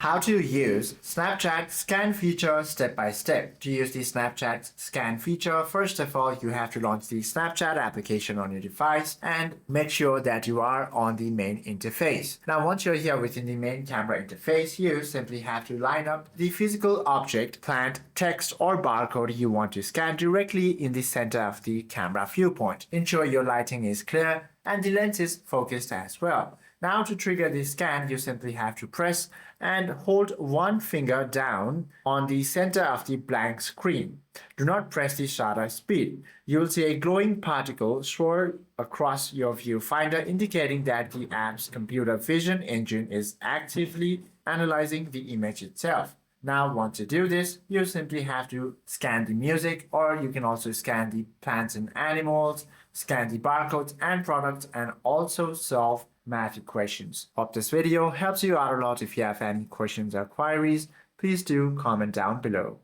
How to use Snapchat scan feature step by step. To use the Snapchat scan feature, first of all, you have to launch the Snapchat application on your device and make sure that you are on the main interface. Now, once you're here within the main camera interface, you simply have to line up the physical object, plant, text, or barcode you want to scan directly in the center of the camera viewpoint. Ensure your lighting is clear and the lens is focused as well. Now to trigger the scan, you simply have to press and hold one finger down on the center of the blank screen. Do not press the shutter speed. You will see a glowing particle swirl across your viewfinder indicating that the app's computer vision engine is actively analyzing the image itself. Now, once you do this, you simply have to scan the music, or you can also scan the plants and animals, scan the barcodes and products, and also solve math equations. Hope this video helps you out a lot. If you have any questions or queries, please do comment down below.